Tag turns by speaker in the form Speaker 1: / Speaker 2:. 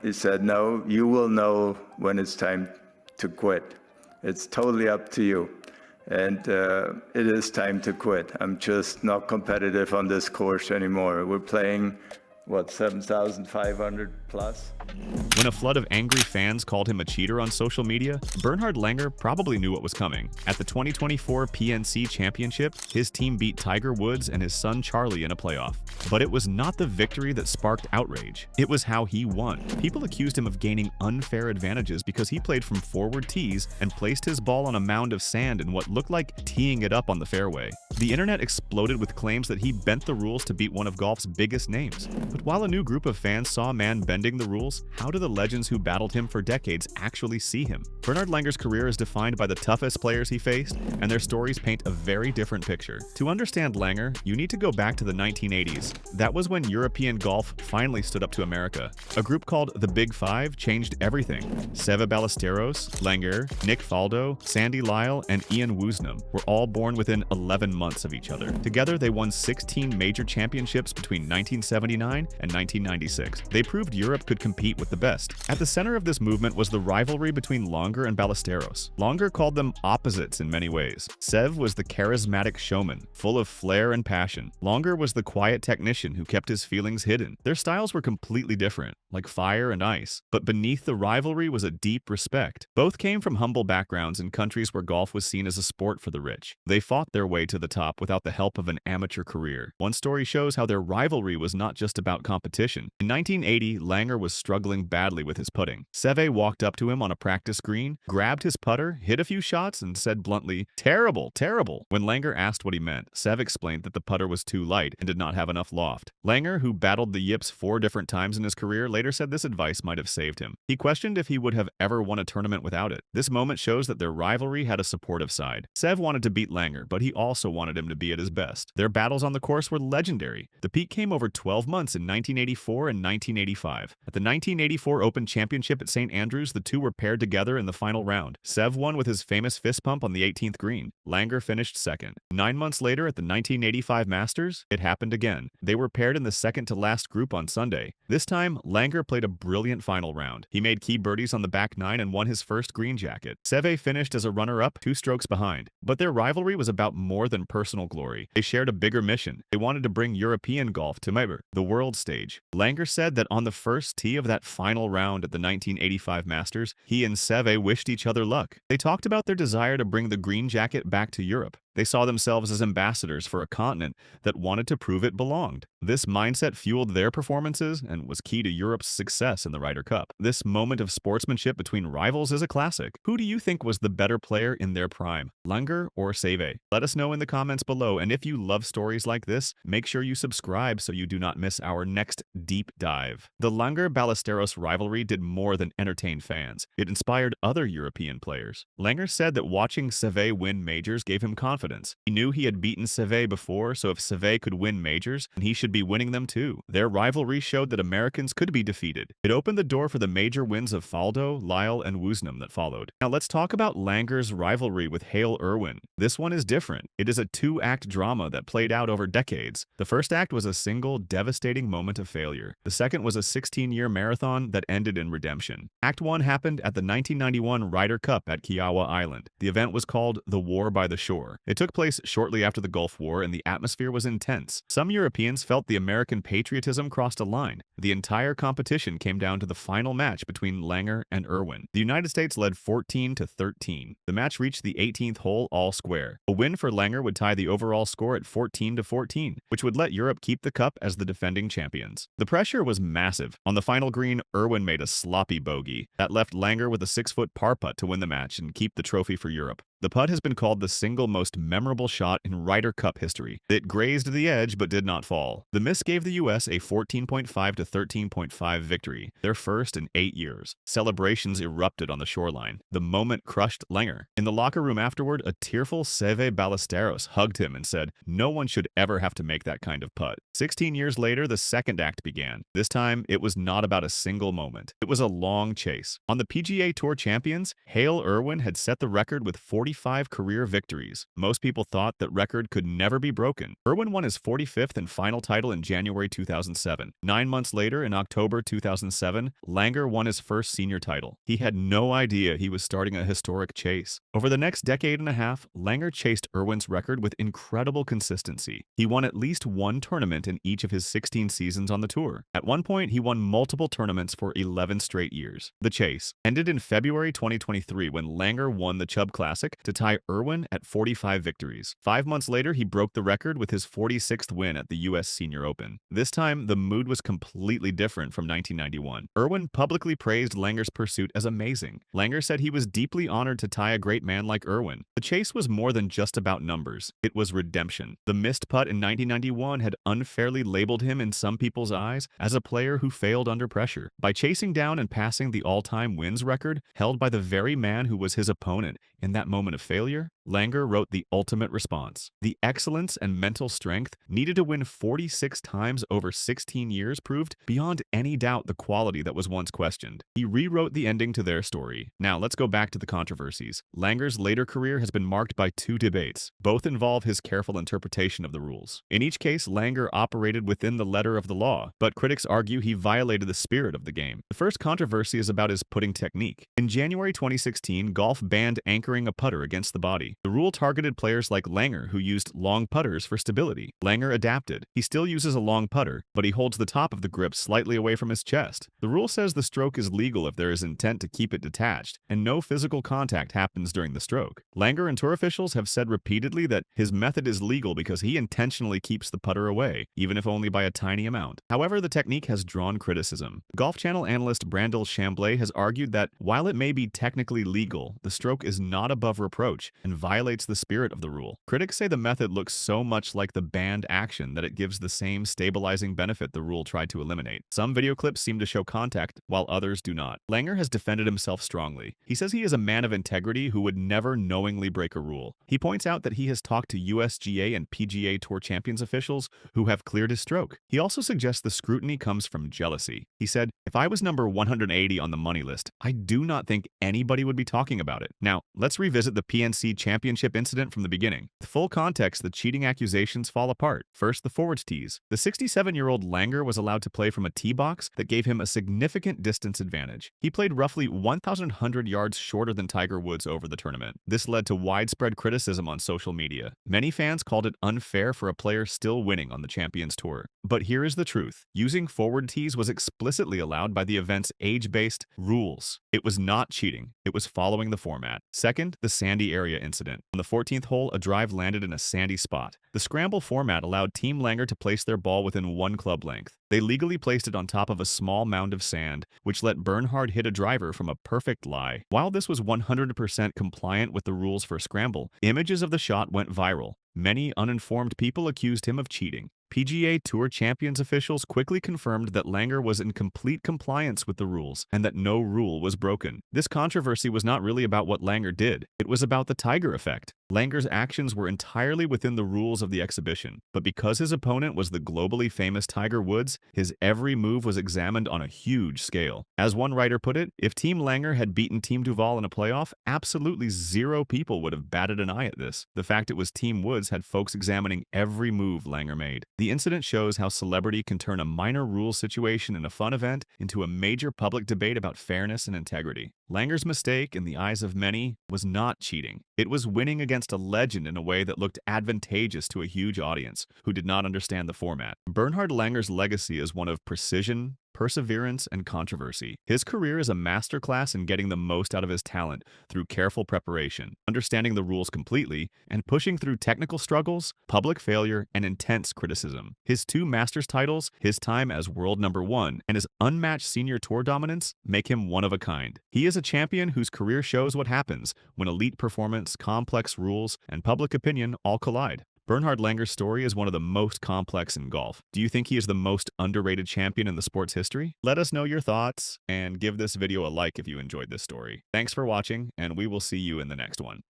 Speaker 1: He said, no, you will know when it's time to quit. It's totally up to you. And it is time to quit. I'm just not competitive on this course anymore. We're playing, 7,500 plus?
Speaker 2: When a flood of angry fans called him a cheater on social media, Bernhard Langer probably knew what was coming. At the 2024 PNC Championship, his team beat Tiger Woods and his son Charlie in a playoff. But it was not the victory that sparked outrage. It was how he won. People accused him of gaining unfair advantages because he played from forward tees and placed his ball on a mound of sand in what looked like teeing it up on the fairway. The internet exploded with claims that he bent the rules to beat one of golf's biggest names. But while a new group of fans saw a man bending the rules, how do the legends who battled him for decades actually see him? Bernhard Langer's career is defined by the toughest players he faced, and their stories paint a very different picture. To understand Langer, you need to go back to the 1980s. That was when European golf finally stood up to America. A group called the Big Five changed everything. Seve Ballesteros, Langer, Nick Faldo, Sandy Lyle, and Ian Woosnam were all born within 11 months of each other. Together, they won 16 major championships between 1979 and 1996. They proved Europe could compete with the best. At the center of this movement was the rivalry between Langer and Ballesteros. Langer called them opposites in many ways. Sev was the charismatic showman, full of flair and passion. Langer was the quiet technician who kept his feelings hidden. Their styles were completely different, like fire and ice, but beneath the rivalry was a deep respect. Both came from humble backgrounds in countries where golf was seen as a sport for the rich. They fought their way to the top without the help of an amateur career. One story shows how their rivalry was not just about competition. In 1980, Langer was struggling badly with his putting. Seve walked up to him on a practice green, grabbed his putter, hit a few shots, and said bluntly, "Terrible, terrible." When Langer asked what he meant, Seve explained that the putter was too light and did not have enough loft. Langer, who battled the yips 4 different times in his career, later said this advice might have saved him. He questioned if he would have ever won a tournament without it. This moment shows that their rivalry had a supportive side. Sev wanted to beat Langer, but he also wanted him to be at his best. Their battles on the course were legendary. The peak came over 12 months in 1984 and 1985. At the 1984 Open Championship at St. Andrews, the two were paired together in the final round. Sev won with his famous fist pump on the 18th green. Langer finished second. 9 months later at the 1985 Masters, it happened again. They were paired in the second-to-last group on Sunday. This time, Langer played a brilliant final round. He made key birdies on the back nine and won his first green jacket. Seve finished as a runner-up, 2 strokes behind. But their rivalry was about more than personal glory. They shared a bigger mission. They wanted to bring European golf to the world stage. Langer said that on the first tee of that final round at the 1985 Masters, he and Seve wished each other luck. They talked about their desire to bring the green jacket back to Europe. They saw themselves as ambassadors for a continent that wanted to prove it belonged. This mindset fueled their performances and was key to Europe's success in the Ryder Cup. This moment of sportsmanship between rivals is a classic. Who do you think was the better player in their prime, Langer or Seve? Let us know in the comments below, and if you love stories like this, make sure you subscribe so you do not miss our next deep dive. The Langer-Ballesteros rivalry did more than entertain fans. It inspired other European players. Langer said that watching Seve win majors gave him confidence. He knew he had beaten Seve before, so if Seve could win majors, then he should be winning them too. Their rivalry showed that Americans could be defeated. It opened the door for the major wins of Faldo, Lyle, and Woosnam that followed. Now let's talk about Langer's rivalry with Hale Irwin. This one is different. It is a 2-act drama that played out over decades. The first act was a single, devastating moment of failure. The second was a 16-year marathon that ended in redemption. Act 1 happened at the 1991 Ryder Cup at Kiowa Island. The event was called The War by the Shore. It took place shortly after the Gulf War, and the atmosphere was intense. Some Europeans felt the American patriotism crossed a line. The entire competition came down to the final match between Langer and Irwin. The United States led 14-13. The match reached the 18th hole all square. A win for Langer would tie the overall score at 14-14, which would let Europe keep the cup as the defending champions. The pressure was massive. On the final green, Irwin made a sloppy bogey. That left Langer with a 6-foot par putt to win the match and keep the trophy for Europe. The putt has been called the single most memorable shot in Ryder Cup history. It grazed the edge but did not fall. The miss gave the U.S. a 14.5 to 13.5 victory, their first in 8 years. Celebrations erupted on the shoreline. The moment crushed Langer. In the locker room afterward, a tearful Seve Ballesteros hugged him and said, "No one should ever have to make that kind of putt." 16 years later, the second act began. This time, it was not about a single moment. It was a long chase. On the PGA Tour Champions, Hale Irwin had set the record with 40 45 career victories. Most people thought that record could never be broken. Irwin won his 45th and final title in January 2007. 9 months later, in October 2007, Langer won his first senior title. He had no idea he was starting a historic chase. Over the next decade and a half, Langer chased Irwin's record with incredible consistency. He won at least one tournament in each of his 16 seasons on the tour. At one point, he won multiple tournaments for 11 straight years. The chase ended in February 2023 when Langer won the Chubb Classic to tie Irwin at 45 victories. 5 months later, he broke the record with his 46th win at the U.S. Senior Open. This time, the mood was completely different from 1991. Irwin publicly praised Langer's pursuit as amazing. Langer said he was deeply honored to tie a great man like Irwin. The chase was more than just about numbers. It was redemption. The missed putt in 1991 had unfairly labeled him in some people's eyes as a player who failed under pressure. By chasing down and passing the all-time wins record held by the very man who was his opponent in that moment of failure, Langer wrote the ultimate response. The excellence and mental strength needed to win 46 times over 16 years proved beyond any doubt the quality that was once questioned. He rewrote the ending to their story. Now let's go back to the controversies. Langer's later career has been marked by two debates. Both involve his careful interpretation of the rules. In each case, Langer operated within the letter of the law, but critics argue he violated the spirit of the game. The first controversy is about his putting technique. In January 2016, golf banned anchoring a putter against the body. The rule targeted players like Langer, who used long putters for stability. Langer adapted. He still uses a long putter, but he holds the top of the grip slightly away from his chest. The rule says the stroke is legal if there is intent to keep it detached, and no physical contact happens during the stroke. Langer and tour officials have said repeatedly that his method is legal because he intentionally keeps the putter away, even if only by a tiny amount. However, the technique has drawn criticism. Golf Channel analyst Brandel Chambly has argued that while it may be technically legal, the stroke is not above reproach and violates the spirit of the rule. Critics say the method looks so much like the banned action that it gives the same stabilizing benefit the rule tried to eliminate. Some video clips seem to show contact, while others do not. Langer has defended himself strongly. He says he is a man of integrity who would never knowingly break a rule. He points out that he has talked to USGA and PGA Tour Champions officials who have cleared his stroke. He also suggests the scrutiny comes from jealousy. He said, "If I was number 180 on the money list, I do not think anybody would be talking about it." Now, let's revisit the PNC Championship incident from the beginning. With full context, the cheating accusations fall apart. First, the forwards tees. The 67-year-old Langer was allowed to play from a tee box that gave him a significant distance advantage. He played roughly 1,100 yards shorter than Tiger Woods over the tournament. This led to widespread criticism on social media. Many fans called it unfair for a player still winning on the Champions Tour. But here is the truth. Using forward tees was explicitly allowed by the event's age-based rules. It was not cheating. It was following the format. Second, the sandy area incident. On the 14th hole, a drive landed in a sandy spot. The scramble format allowed Team Langer to place their ball within one club length. They legally placed it on top of a small mound of sand, which let Bernhard hit a driver from a perfect lie. While this was 100% compliant with the rules for scramble, images of the shot went viral. Many uninformed people accused him of cheating. PGA Tour Champions officials quickly confirmed that Langer was in complete compliance with the rules and that no rule was broken. This controversy was not really about what Langer did. It was about the Tiger effect. Langer's actions were entirely within the rules of the exhibition, but because his opponent was the globally famous Tiger Woods, his every move was examined on a huge scale. As one writer put it, if Team Langer had beaten Team Duval in a playoff, absolutely zero people would have batted an eye at this. The fact it was Team Woods had folks examining every move Langer made. The incident shows how celebrity can turn a minor rules situation in a fun event into a major public debate about fairness and integrity. Langer's mistake, in the eyes of many, was not cheating. It was winning against a legend in a way that looked advantageous to a huge audience who did not understand the format. Bernhard Langer's legacy is one of precision, perseverance, and controversy. His career is a masterclass in getting the most out of his talent through careful preparation, understanding the rules completely, and pushing through technical struggles, public failure, and intense criticism. His 2 Masters titles, his time as world number 1, and his unmatched senior tour dominance make him one of a kind. He is a champion whose career shows what happens when elite performance, complex rules, and public opinion all collide. Bernhard Langer's story is one of the most complex in golf. Do you think he is the most underrated champion in the sport's history? Let us know your thoughts and give this video a like if you enjoyed this story. Thanks for watching, and we will see you in the next one.